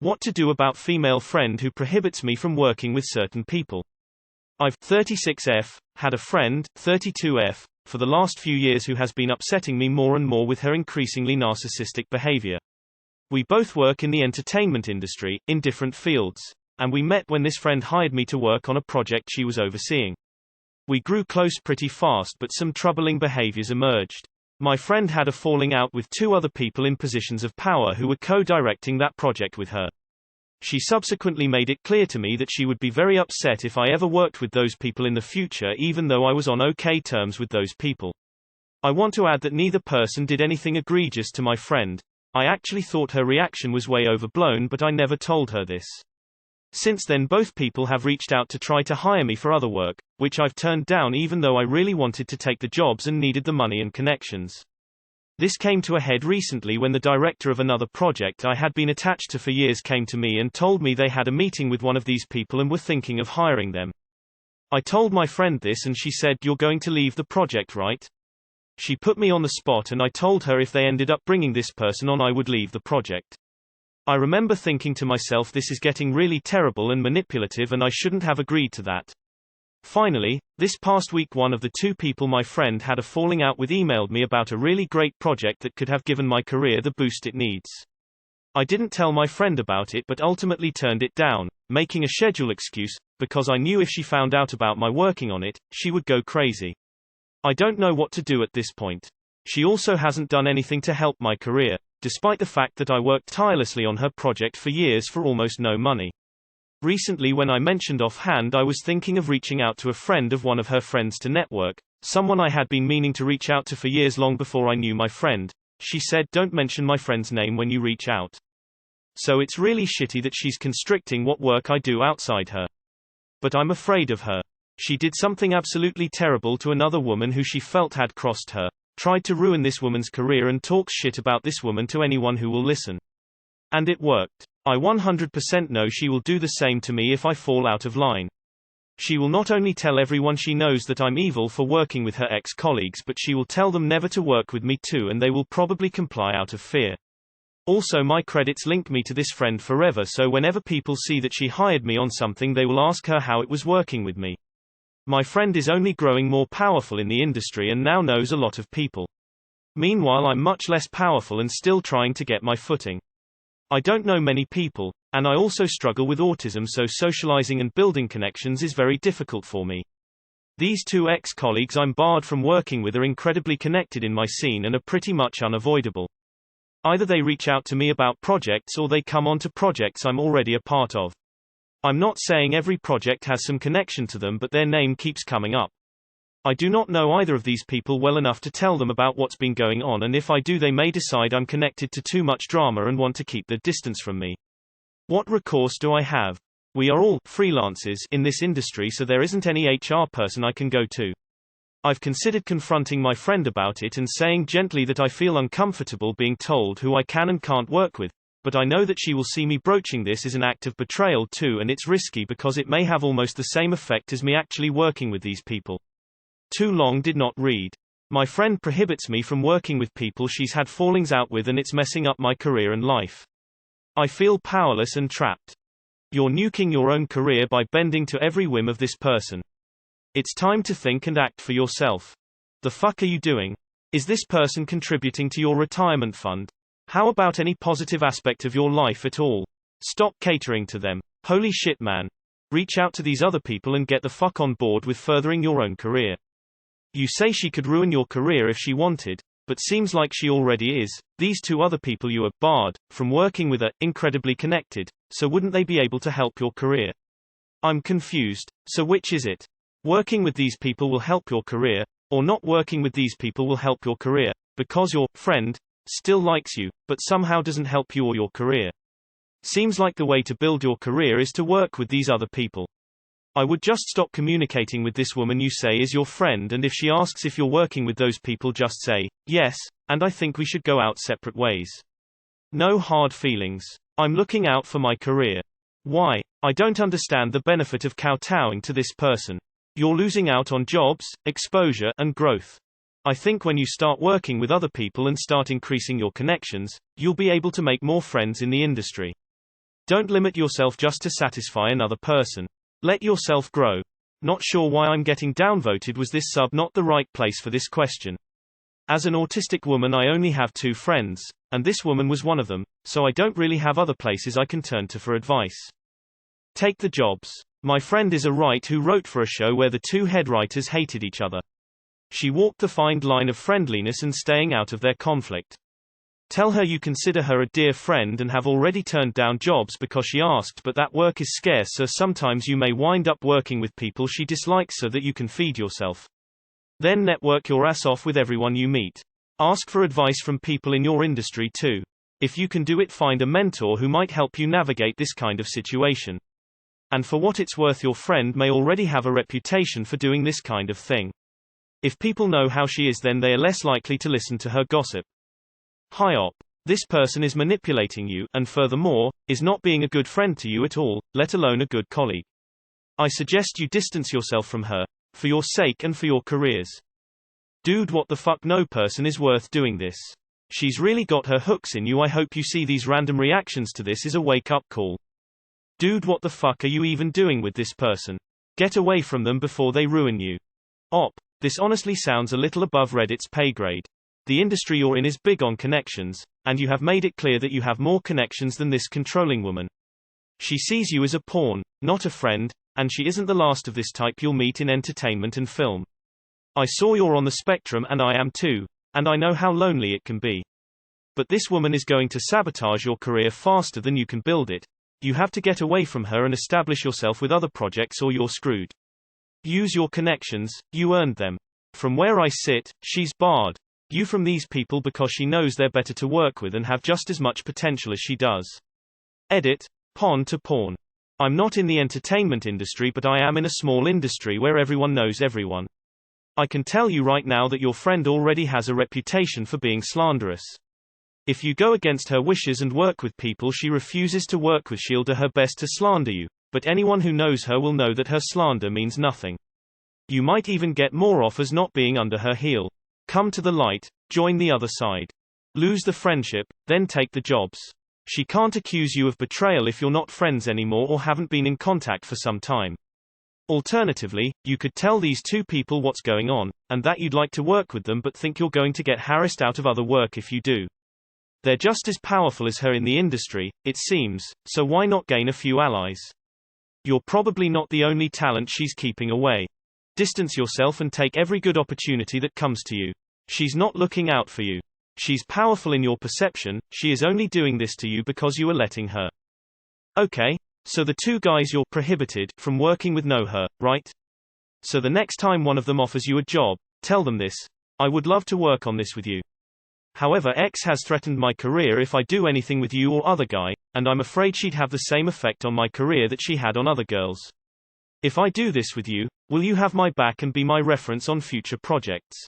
What to do about female friend who prohibits me from working with certain people. I've 36F, had a friend, 32F, for the last few years who has been upsetting me more and more with her increasingly narcissistic behavior. We both work in the entertainment industry, in different fields, and we met when this friend hired me to work on a project she was overseeing. We grew close pretty fast, but some troubling behaviors emerged. My friend had a falling out with two other people in positions of power who were co-directing that project with her. She subsequently made it clear to me that she would be very upset if I ever worked with those people in the future, even though I was on okay terms with those people. I want to add that neither person did anything egregious to my friend. I actually thought her reaction was way overblown, but I never told her this. Since then both people have reached out to try to hire me for other work, which I've turned down even though I really wanted to take the jobs and needed the money and connections. This came to a head recently when the director of another project I had been attached to for years came to me and told me they had a meeting with one of these people and were thinking of hiring them. I told my friend this and she said, "You're going to leave the project, right?" She put me on the spot and I told her if they ended up bringing this person on I would leave the project. I remember thinking to myself, this is getting really terrible and manipulative and I shouldn't have agreed to that. Finally, this past week one of the two people my friend had a falling out with emailed me about a really great project that could have given my career the boost it needs. I didn't tell my friend about it but ultimately turned it down, making a schedule excuse, because I knew if she found out about my working on it, she would go crazy. I don't know what to do at this point. She also hasn't done anything to help my career, despite the fact that I worked tirelessly on her project for years for almost no money. Recently when I mentioned offhand I was thinking of reaching out to a friend of one of her friends to network, someone I had been meaning to reach out to for years long before I knew my friend, she said, "Don't mention my friend's name when you reach out." So it's really shitty that she's constricting what work I do outside her. But I'm afraid of her. She did something absolutely terrible to another woman who she felt had crossed her, tried to ruin this woman's career and talks shit about this woman to anyone who will listen. And it worked. I 100% know she will do the same to me if I fall out of line. She will not only tell everyone she knows that I'm evil for working with her ex-colleagues, but she will tell them never to work with me too, and they will probably comply out of fear. Also, my credits link me to this friend forever, so whenever people see that she hired me on something they will ask her how it was working with me. My friend is only growing more powerful in the industry and now knows a lot of people. Meanwhile I'm much less powerful and still trying to get my footing. I don't know many people, and I also struggle with autism, so socializing and building connections is very difficult for me. These two ex-colleagues I'm barred from working with are incredibly connected in my scene and are pretty much unavoidable. Either they reach out to me about projects or they come onto projects I'm already a part of. I'm not saying every project has some connection to them, but their name keeps coming up. I do not know either of these people well enough to tell them about what's been going on, and if I do they may decide I'm connected to too much drama and want to keep their distance from me. What recourse do I have? We are all freelancers in this industry, so there isn't any HR person I can go to. I've considered confronting my friend about it and saying gently that I feel uncomfortable being told who I can and can't work with, but I know that she will see me broaching this as an act of betrayal too, and it's risky because it may have almost the same effect as me actually working with these people. Too long did not read. My friend prohibits me from working with people she's had fallings out with, and it's messing up my career and life. I feel powerless and trapped. You're nuking your own career by bending to every whim of this person. It's time to think and act for yourself. The fuck are you doing? Is this person contributing to your retirement fund? How about any positive aspect of your life at all? Stop catering to them. Holy shit, man. Reach out to these other people and get the fuck on board with furthering your own career. You say she could ruin your career if she wanted, but seems like she already is. These two other people you are barred from working with are incredibly connected, so wouldn't they be able to help your career? I'm confused. So which is it? Working with these people will help your career, or not working with these people will help your career, because your friend still likes you, but somehow doesn't help you or your career. Seems like the way to build your career is to work with these other people. I would just stop communicating with this woman you say is your friend, and if she asks if you're working with those people just say, yes, and I think we should go out separate ways. No hard feelings. I'm looking out for my career. Why? I don't understand the benefit of kowtowing to this person. You're losing out on jobs, exposure, and growth. I think when you start working with other people and start increasing your connections, you'll be able to make more friends in the industry. Don't limit yourself just to satisfy another person. Let yourself grow. Not sure why I'm getting downvoted. Was this sub not the right place for this question? As an autistic woman, I only have 2 friends, and this woman was one of them, so I don't really have other places I can turn to for advice. Take the jobs. My friend is a writer who wrote for a show where the 2 head writers hated each other. She walked the fine line of friendliness and staying out of their conflict. Tell her you consider her a dear friend and have already turned down jobs because she asked, but that work is scarce, so sometimes you may wind up working with people she dislikes so that you can feed yourself. Then network your ass off with everyone you meet. Ask for advice from people in your industry too. If you can do it, find a mentor who might help you navigate this kind of situation. And for what it's worth, your friend may already have a reputation for doing this kind of thing. If people know how she is, then they are less likely to listen to her gossip. Hi op. This person is manipulating you, and furthermore, is not being a good friend to you at all, let alone a good colleague. I suggest you distance yourself from her, for your sake and for your careers. Dude, what the fuck? No person is worth doing this. She's really got her hooks in you. I hope you see these random reactions to this as a wake-up call. Dude, what the fuck are you even doing with this person? Get away from them before they ruin you. Op. This honestly sounds a little above Reddit's pay grade. The industry you're in is big on connections, and you have made it clear that you have more connections than this controlling woman. She sees you as a pawn, not a friend, and she isn't the last of this type you'll meet in entertainment and film. I saw you're on the spectrum, and I am too, and I know how lonely it can be. But this woman is going to sabotage your career faster than you can build it. You have to get away from her and establish yourself with other projects, or you're screwed. Use your connections, you earned them. From where I sit, she's barred you from these people because she knows they're better to work with and have just as much potential as she does. Edit. Pawn to pawn. I'm not in the entertainment industry, but I am in a small industry where everyone knows everyone. I can tell you right now that your friend already has a reputation for being slanderous. If you go against her wishes and work with people she refuses to work with, she'll do her best to slander you, but anyone who knows her will know that her slander means nothing. You might even get more offers not being under her heel. Come to the light, join the other side. Lose the friendship, then take the jobs. She can't accuse you of betrayal if you're not friends anymore or haven't been in contact for some time. Alternatively, you could tell these 2 people what's going on, and that you'd like to work with them but think you're going to get harassed out of other work if you do. They're just as powerful as her in the industry, it seems, so why not gain a few allies? You're probably not the only talent she's keeping away. Distance yourself and take every good opportunity that comes to you. She's not looking out for you. She's powerful in your perception, she is only doing this to you because you are letting her. Okay, so the 2 guys you're prohibited from working with know her, right? So the next time one of them offers you a job, tell them this: I would love to work on this with you. However, X has threatened my career if I do anything with you or other guy, and I'm afraid she'd have the same effect on my career that she had on other girls. If I do this with you, will you have my back and be my reference on future projects?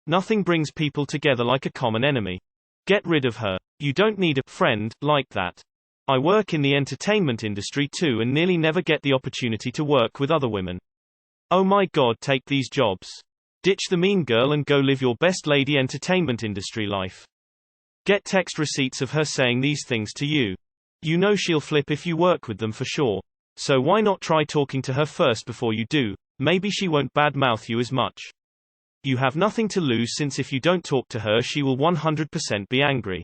Nothing brings people together like a common enemy. Get rid of her. You don't need a friend like that. I work in the entertainment industry too and nearly never get the opportunity to work with other women. Oh my god, take these jobs. Ditch the mean girl and go live your best lady entertainment industry life. Get text receipts of her saying these things to you. You know she'll flip if you work with them for sure. So why not try talking to her first before you do? Maybe she won't badmouth you as much. You have nothing to lose, since if you don't talk to her she will 100% be angry.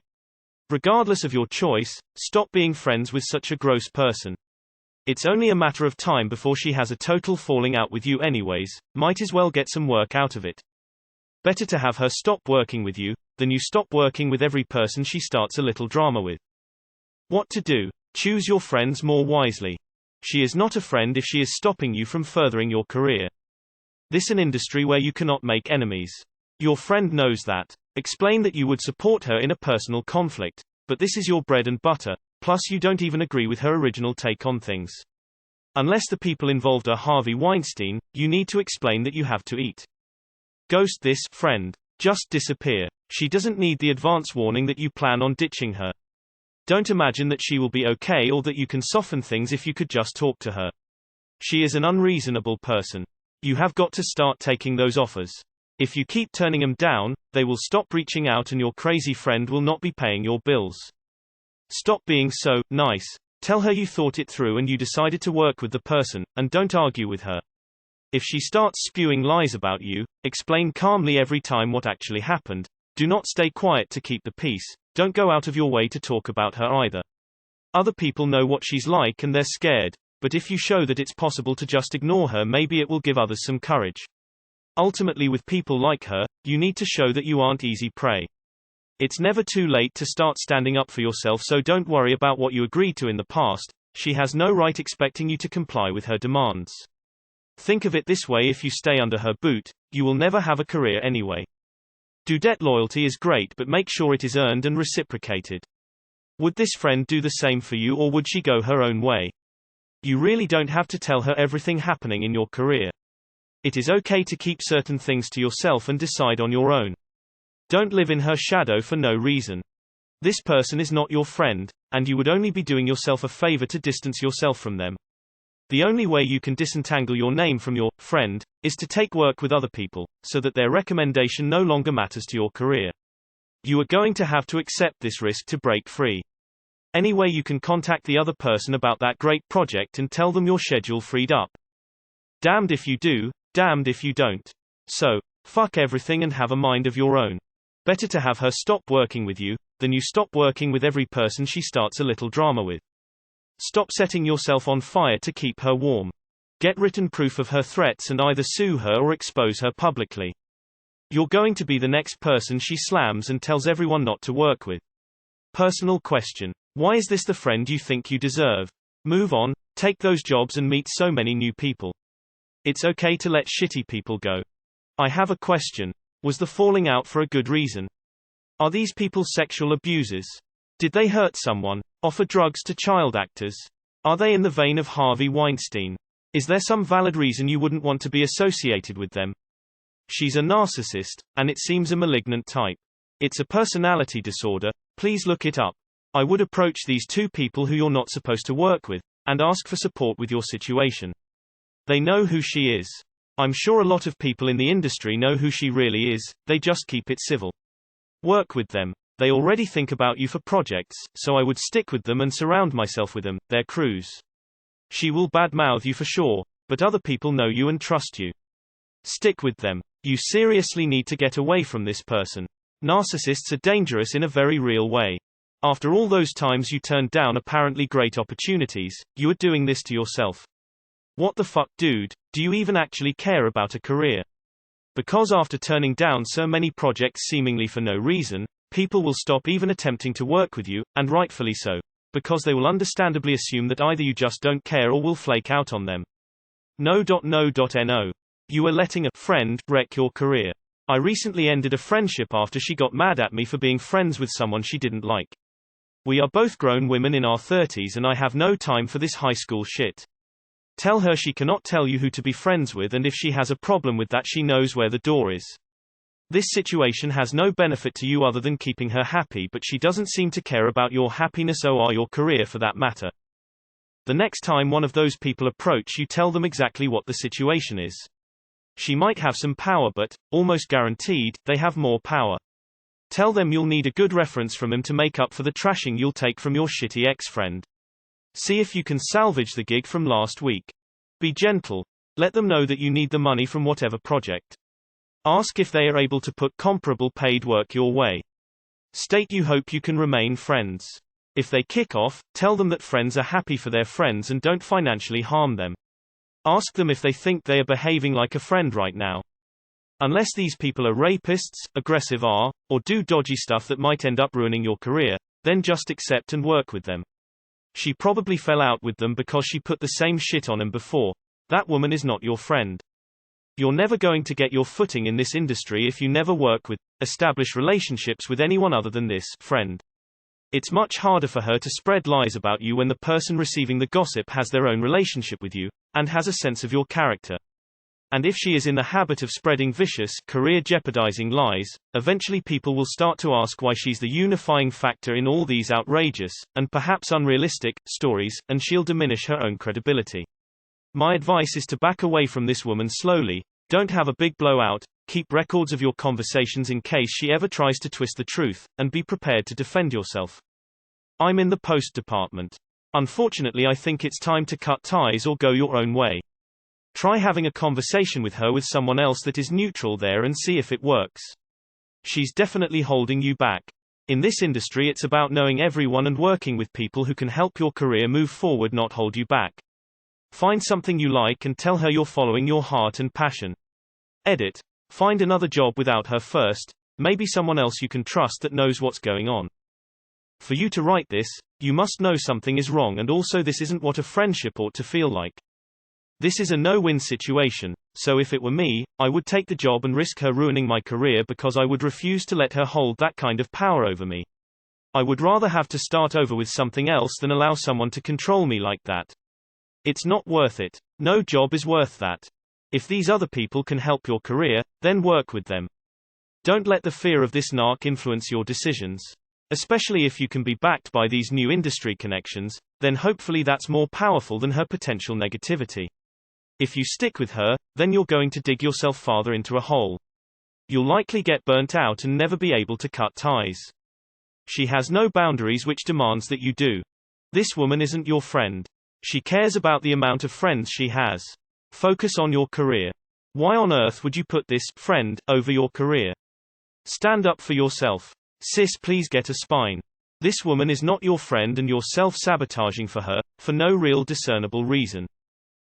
Regardless of your choice, stop being friends with such a gross person. It's only a matter of time before she has a total falling out with you anyways, might as well get some work out of it. Better to have her stop working with you, than you stop working with every person she starts a little drama with. What to do? Choose your friends more wisely. She is not a friend if she is stopping you from furthering your career. This is an industry where you cannot make enemies. Your friend knows that. Explain that you would support her in a personal conflict, but this is your bread and butter, plus you don't even agree with her original take on things. Unless the people involved are Harvey Weinstein, you need to explain that you have to eat. Ghost this friend. Just disappear. She doesn't need the advance warning that you plan on ditching her. Don't imagine that she will be okay or that you can soften things if you could just talk to her. She is an unreasonable person. You have got to start taking those offers. If you keep turning them down, they will stop reaching out and your crazy friend will not be paying your bills. Stop being so nice. Tell her you thought it through and you decided to work with the person, and don't argue with her. If she starts spewing lies about you, explain calmly every time what actually happened. Do not stay quiet to keep the peace. Don't go out of your way to talk about her either. Other people know what she's like and they're scared, but if you show that it's possible to just ignore her, maybe it will give others some courage. Ultimately, with people like her, you need to show that you aren't easy prey. It's never too late to start standing up for yourself, so don't worry about what you agreed to in the past. She has no right expecting you to comply with her demands. Think of it this way: if you stay under her boot, you will never have a career anyway. Debt loyalty is great, but make sure it is earned and reciprocated. Would this friend do the same for you, or would she go her own way? You really don't have to tell her everything happening in your career. It is okay to keep certain things to yourself and decide on your own. Don't live in her shadow for no reason. This person is not your friend, and you would only be doing yourself a favor to distance yourself from them. The only way you can disentangle your name from your friend is to take work with other people, so that their recommendation no longer matters to your career. You are going to have to accept this risk to break free. Anyway, you can contact the other person about that great project and tell them your schedule freed up. Damned if you do, damned if you don't. So, fuck everything and have a mind of your own. Better to have her stop working with you, than you stop working with every person she starts a little drama with. Stop setting yourself on fire to keep her warm. Get written proof of her threats and either sue her or expose her publicly. You're going to be the next person she slams and tells everyone not to work with. Personal question. Why is this the friend you think you deserve? Move on, take those jobs and meet so many new people. It's okay to let shitty people go. I have a question. Was the falling out for a good reason? Are these people sexual abusers? Did they hurt someone? Offer drugs to child actors? Are they in the vein of Harvey Weinstein? Is there some valid reason you wouldn't want to be associated with them? She's a narcissist, and it seems a malignant type. It's a personality disorder. Please look it up. I would approach these two people who you're not supposed to work with, and ask for support with your situation. They know who she is. I'm sure a lot of people in the industry know who she really is, they just keep it civil. Work with them. They already think about you for projects, so I would stick with them and surround myself with them, their crews. She will badmouth you for sure, but other people know you and trust you. Stick with them. You seriously need to get away from this person. Narcissists are dangerous in a very real way. After all those times you turned down apparently great opportunities, you are doing this to yourself. What the fuck, dude? Do you even actually care about a career? Because after turning down so many projects seemingly for no reason, people will stop even attempting to work with you, and rightfully so, because they will understandably assume that either you just don't care or will flake out on them. No. You are letting a friend wreck your career. I recently ended a friendship after she got mad at me for being friends with someone she didn't like. We are both grown women in our 30s and I have no time for this high school shit. Tell her she cannot tell you who to be friends with, and if she has a problem with that, she knows where the door is. This situation has no benefit to you other than keeping her happy, but she doesn't seem to care about your happiness or your career for that matter. The next time one of those people approach you, tell them exactly what the situation is. She might have some power, but, almost guaranteed, they have more power. Tell them you'll need a good reference from him to make up for the trashing you'll take from your shitty ex-friend. See if you can salvage the gig from last week. Be gentle. Let them know that you need the money from whatever project. Ask if they are able to put comparable paid work your way. State you hope you can remain friends. If they kick off, tell them that friends are happy for their friends and don't financially harm them. Ask them if they think they are behaving like a friend right now. Unless these people are rapists, aggressive or do dodgy stuff that might end up ruining your career, then just accept and work with them. She probably fell out with them because she put the same shit on him before. That woman is not your friend. You're never going to get your footing in this industry if you never work with, establish relationships with anyone other than this friend. It's much harder for her to spread lies about you when the person receiving the gossip has their own relationship with you, and has a sense of your character. And if she is in the habit of spreading vicious, career-jeopardizing lies, eventually people will start to ask why she's the unifying factor in all these outrageous, and perhaps unrealistic, stories, and she'll diminish her own credibility. My advice is to back away from this woman slowly. Don't have a big blowout, keep records of your conversations in case she ever tries to twist the truth, and be prepared to defend yourself. I'm in the post department. Unfortunately, I think it's time to cut ties or go your own way. Try having a conversation with her with someone else that is neutral there and see if it works. She's definitely holding you back. In this industry, it's about knowing everyone and working with people who can help your career move forward, not hold you back. Find something you like and tell her you're following your heart and passion. Edit. Find another job without her first, maybe someone else you can trust that knows what's going on. For you to write this, you must know something is wrong, and also this isn't what a friendship ought to feel like. This is a no-win situation, so if it were me, I would take the job and risk her ruining my career because I would refuse to let her hold that kind of power over me. I would rather have to start over with something else than allow someone to control me like that. It's not worth it. No job is worth that. If these other people can help your career, then work with them. Don't let the fear of this narc influence your decisions. Especially if you can be backed by these new industry connections, then hopefully that's more powerful than her potential negativity. If you stick with her, then you're going to dig yourself farther into a hole. You'll likely get burnt out and never be able to cut ties. She has no boundaries, which demands that you do. This woman isn't your friend. She cares about the amount of friends she has. Focus on your career. Why on earth would you put this friend over your career? Stand up for yourself. Sis, please get a spine. This woman is not your friend and you're self-sabotaging for her, for no real discernible reason.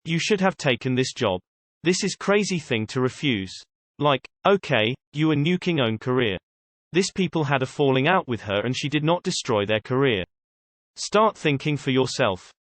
You should have taken this job. This is crazy thing to refuse. Like, okay, you are nuking own career. This people had a falling out with her and she did not destroy their career. Start thinking for yourself.